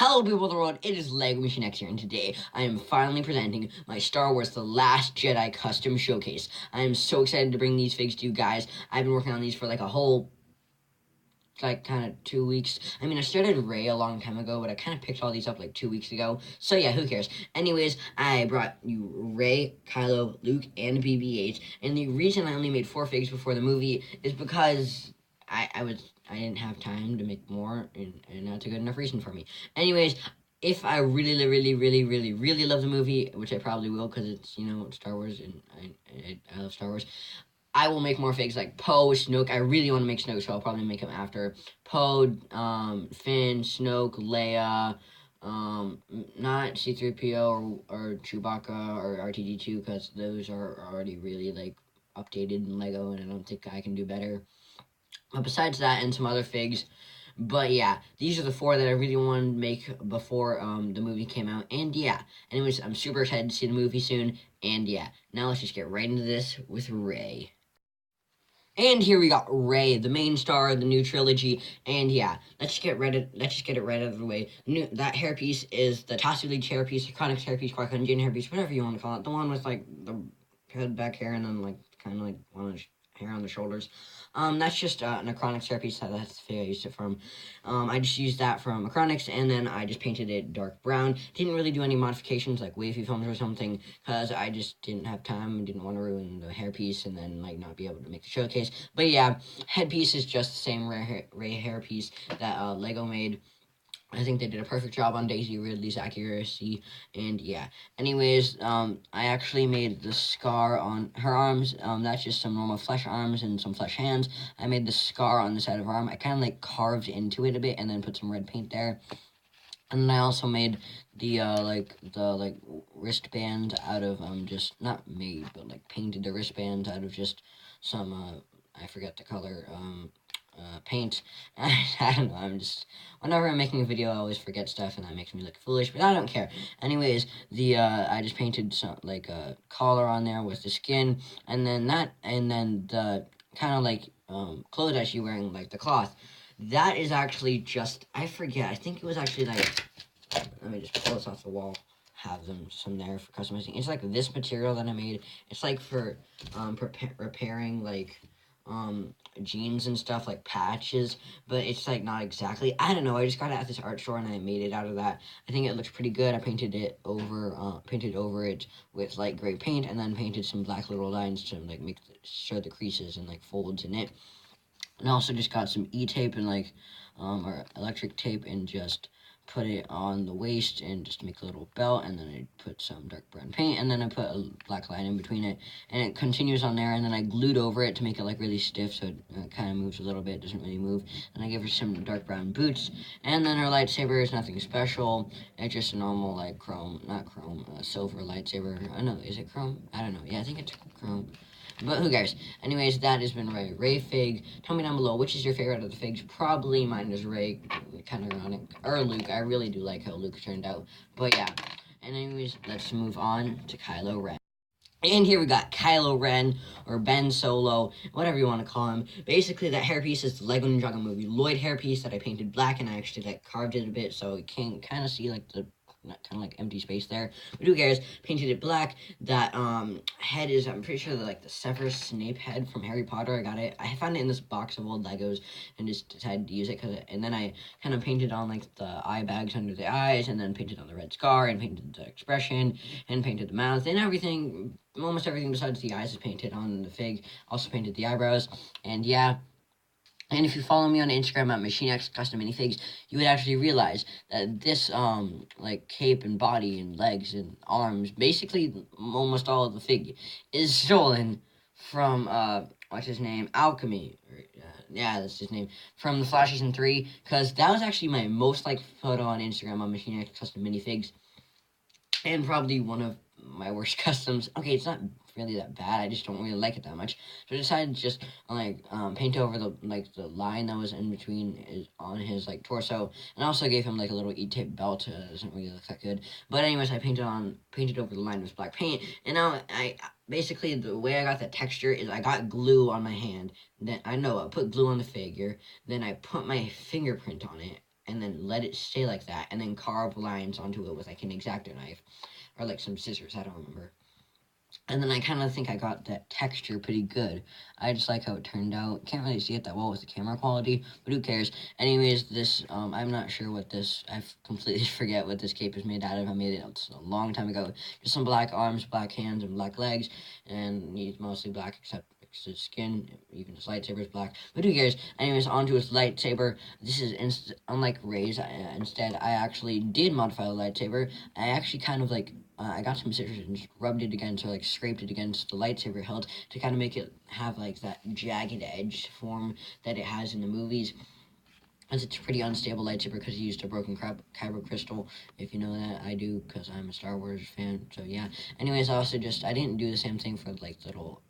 Hello people of the world, it is LEGO Machine X here, and today I am finally presenting my Star Wars The Last Jedi custom showcase. I am so excited to bring these figs to you guys. I've been working on these for like a whole, kind of 2 weeks. I mean, I started Rey a long time ago, but I kind of picked all these up like 2 weeks ago. So yeah, who cares? Anyways, I brought you Rey, Kylo, Luke, and BB-8, and the reason I only made 4 figs before the movie is because I didn't have time to make more, and that's a good enough reason for me. Anyways, if I really love the movie, which I probably will because it's, Star Wars, and I love Star Wars, I will make more figs like Poe, Snoke. I really want to make Snoke, so I'll probably make him after. Poe, Finn, Snoke, Leia, not C-3PO or Chewbacca or R2-D2 because those are already really, updated in LEGO, and I don't think I can do better. But besides that, and some other figs. But yeah, these are the 4 that I really wanted to make before the movie came out. And yeah, anyways, I'm super excited to see the movie soon. And yeah, now let's just get right into this with Rey. And here we got Rey, the main star of the new trilogy. And yeah, let's just get it right out of the way. That hairpiece is the Tassie League hairpiece, Iconic hairpiece, Qui-Gon Jinn hairpiece, whatever you want to call it. The one with the back hair and then kind of one of the hair on the shoulders. That's just an Acronics hairpiece. That's the fig I used it from. I just used that from Acronics, and then I just painted it dark brown. Didn't really do any modifications like wavy films or something, because I just didn't have time and didn't want to ruin the hairpiece and then not be able to make the showcase. But yeah, headpiece is just the same Rey hairpiece that LEGO made. I think they did a perfect job on Daisy Ridley's accuracy, and yeah. Anyways, I actually made the scar on her arms. That's just some normal flesh arms and some flesh hands. I made the scar on the side of her arm. I kind of carved into it a bit and then put some red paint there. And then I also made the wristbands out of just not made, but painted the wristbands out of just some I forget the color paint. I don't know, whenever I'm making a video, I always forget stuff, and that makes me look foolish, but I don't care. Anyways, I just painted some, a collar on there with the skin, and then the kind of, clothes that she's wearing, the cloth. That is actually just, I forget, I think it was actually, let me just pull this off the wall, have some there for customizing. It's, this material that I made. It's, for, repairing, jeans and stuff, patches, but it's not exactly. I don't know, I just got it at this art store and I made it out of that. I think it looks pretty good. I painted over it with light gray paint, and then painted some black little lines to show the creases and folds in it. And I also just got some e-tape and or electric tape, and just put it on the waist and just make a little belt, and then I put some dark brown paint, and then I put a black line in between it, and it continues on there, and then I glued over it to make it really stiff, so it kind of moves a little bit, doesn't really move. And I gave her some dark brown boots, and then her lightsaber is nothing special. It's just a normal silver lightsaber. I know, is it chrome? I don't know. Yeah, I think it's chrome. But who cares? Anyways, that has been Rey fig. Tell me down below, which is your favorite of the figs? Probably mine is Rey. Kind of ironic. Or Luke. I really do like how Luke turned out. But yeah. And anyways, let's move on to Kylo Ren. And here we got Kylo Ren, or Ben Solo, whatever you want to call him. Basically, that hairpiece is the Lego Ninjago movie Lloyd hairpiece that I painted black, and I actually carved it a bit so you can kind of see the empty space there, but who cares? Painted it black. That head is, I'm pretty sure, the Severus Snape head from Harry Potter. I got it. I found it in this box of old Legos and just decided to use it and then I kind of painted on the eye bags under the eyes, and then painted on the red scar, and painted the expression, and painted the mouth, and everything. Almost everything besides the eyes is painted on the fig. Also painted the eyebrows, and yeah. And if you follow me on Instagram at MachineX Custom Minifigs, you would actually realize that this, cape and body and legs and arms, basically almost all of the fig, is stolen from, what's his name? Alchemy. Yeah, that's his name. From the Flash Season 3, because that was actually my most liked photo on Instagram on MachineX Custom Minifigs, and probably one of my worst customs. Okay, it's not really that bad. I just don't really like it that much. So I decided to just paint over the line that was in between on his torso, and I also gave him a little e-tape belt. It doesn't really look that good. But anyways, I painted over the line with black paint, and now basically the way I got the texture is I got glue on my hand. Then I put glue on the figure. Then I put my fingerprint on it. and then let it stay like that, and then carve lines onto it with like an X-Acto knife or like some scissors. I don't remember. And then I kind of think I got that texture pretty good. I just like how it turned out. Can't really see it that well with the camera quality, but who cares? Anyways, this, I'm not sure what this, I completely forget what this cape is made out of. I made it a long time ago. Just some black arms, black hands, and black legs, and he's mostly black except his skin, even his lightsaber is black, but who cares? Anyways, onto his lightsaber. This is, unlike Rey's, instead, I actually did modify the lightsaber. I actually kind of like, I got some scissors and just rubbed it against, or like scraped it against the lightsaber hilt to kind of make it have like that jagged edge form that it has in the movies. As it's a pretty unstable lightsaber because he used a broken kyber crystal. If you know that, I do because I'm a Star Wars fan. So yeah. Anyways, I also I didn't do the same thing for like little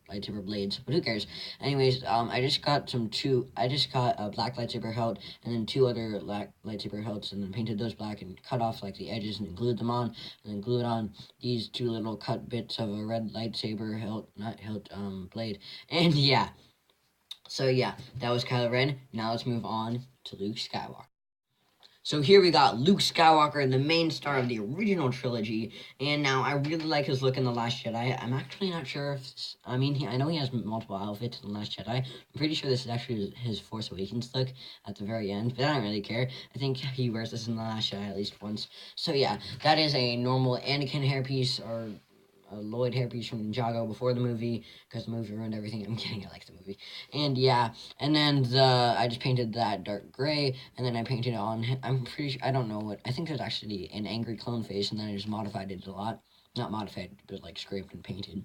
lightsaber blades, but who cares? Anyways, I just got a black lightsaber hilt and then two other black lightsaber hilts, and then painted those black and cut off like the edges and then glued them on, and then glued on these two little cut bits of a red lightsaber blade, and yeah. So yeah, that was Kylo Ren. Now let's move on to Luke Skywalker. So here we got Luke Skywalker, the main star of the original trilogy, and now I really like his look in The Last Jedi. I'm actually not sure if I know he has multiple outfits in The Last Jedi. I'm pretty sure this is actually his Force Awakens look at the very end, but I don't really care. I think he wears this in The Last Jedi at least once. So yeah, that is a normal Anakin hairpiece, or a Lloyd hairpiece from Ninjago before the movie, because the movie ruined everything. I'm kidding, I like the movie. And yeah, and then I just painted that dark gray, and then I painted on, I'm pretty sure, I don't know what, I think there's actually an angry clone face, and then I just modified it a lot. Not modified, but like scraped and painted.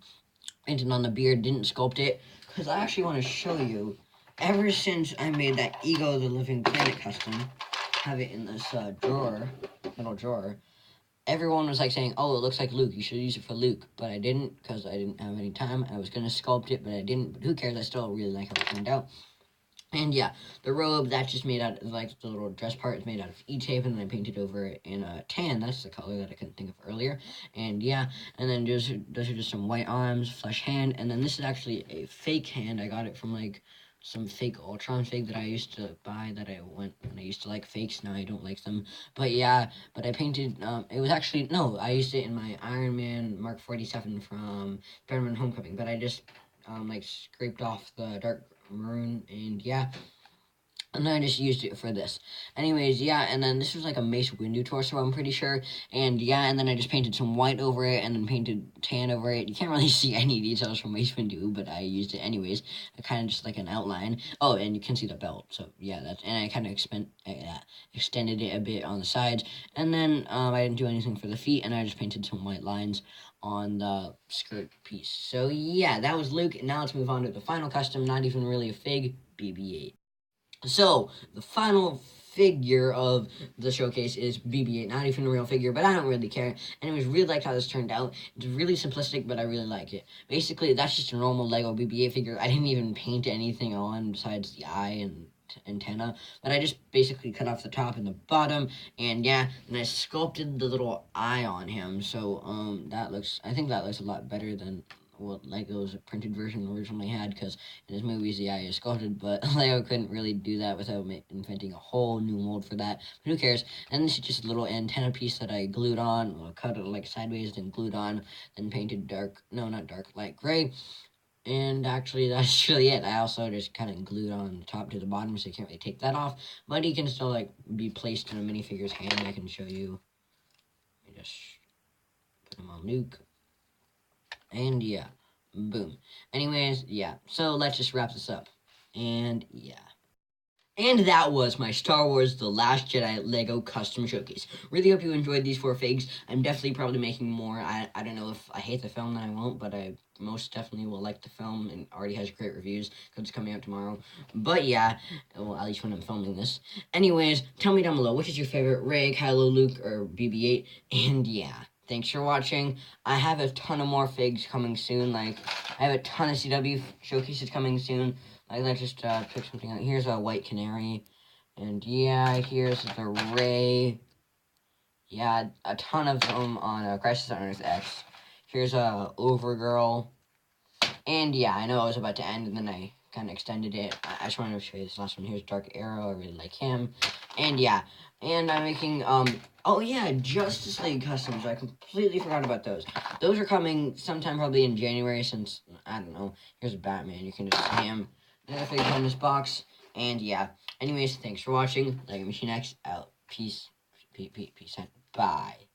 Painted on the beard, didn't sculpt it, because I actually want to show you, ever since I made that Ego the Living Planet custom, have it in this little drawer, everyone was like saying, oh, it looks like Luke, you should use it for Luke, but I didn't because I didn't have any time. I was going to sculpt it, but I didn't, but who cares? I still really like how it turned out. And yeah, the robe, that's just made out of, like, the little dress part is made out of E-tape, and then I painted over it in a tan. That's the color that I couldn't think of earlier. And yeah, and then those are just some white arms, flesh hand, and then this is actually a fake hand. I got it from, like, some fake Ultron fig that I used to buy, that when I used to like fakes. Now I don't like them. But yeah, but I painted, it was actually, no, I used it in my Iron Man Mark 47 from Spider-Man Homecoming, but I just, like, scraped off the dark maroon, and yeah, and then I just used it for this. Anyways, yeah, and then this was like a Mace Windu torso, I'm pretty sure. And yeah, and then I just painted some white over it, and then painted tan over it. You can't really see any details from Mace Windu, but I used it anyways. Kind of just like an outline. Oh, and you can see the belt. So yeah, and I kind of extended it a bit on the sides. And then I didn't do anything for the feet, and I just painted some white lines on the skirt piece. So yeah, that was Luke. Now let's move on to the final custom, not even really a fig, BB-8. So, the final figure of the showcase is BB-8, not even a real figure, but I don't really care. Anyways, really liked how this turned out. It's really simplistic, but I really like it. Basically, that's just a normal Lego BB-8 figure. I didn't even paint anything on besides the eye and antenna, but I just basically cut off the top and the bottom, and yeah, and I sculpted the little eye on him. So I think that looks a lot better than what Lego's printed version originally had, because in his movies the eye is sculpted, but Lego couldn't really do that without inventing a whole new mold for that. But who cares? And this is just a little antenna piece that I glued on, or cut it like sideways, then glued on, then painted light gray. And actually, that's really it. I also just kind of glued on the top to the bottom, so you can't really take that off. But he can still, like, be placed in a minifigure's hand. I can show you. Let me just put him on Luke. And yeah, boom. Anyways, yeah. So let's just wrap this up. And yeah. And that was my Star Wars The Last Jedi Lego Custom Showcase. Really hope you enjoyed these 4 figs. I'm definitely probably making more. I don't know if I hate the film, then I won't, but I most definitely will like the film, and already has great reviews because it's coming out tomorrow. But yeah, well, at least when I'm filming this. Anyways, tell me down below, which is your favorite, Rey, Kylo, Luke, or BB-8? And yeah, thanks for watching. I have a ton of more figs coming soon. Like, I have a ton of CW showcases coming soon. Like, let's just pick something out. Here's a White Canary. And yeah, here's the Rey. Yeah, a ton of them on Crisis on Earth X. Here's a Overgirl. And yeah, I know I was about to end, and then I kind of extended it. I just wanted to show you this last one. Here's Dark Arrow. I really like him. And yeah, and I'm making, oh yeah, Justice League customs. I completely forgot about those. Those are coming sometime probably in January since, I don't know. Here's Batman. You can just see him. Another figure from this box. And yeah, anyways, thanks for watching. Lego Machine X out. Peace. Peace out. Bye.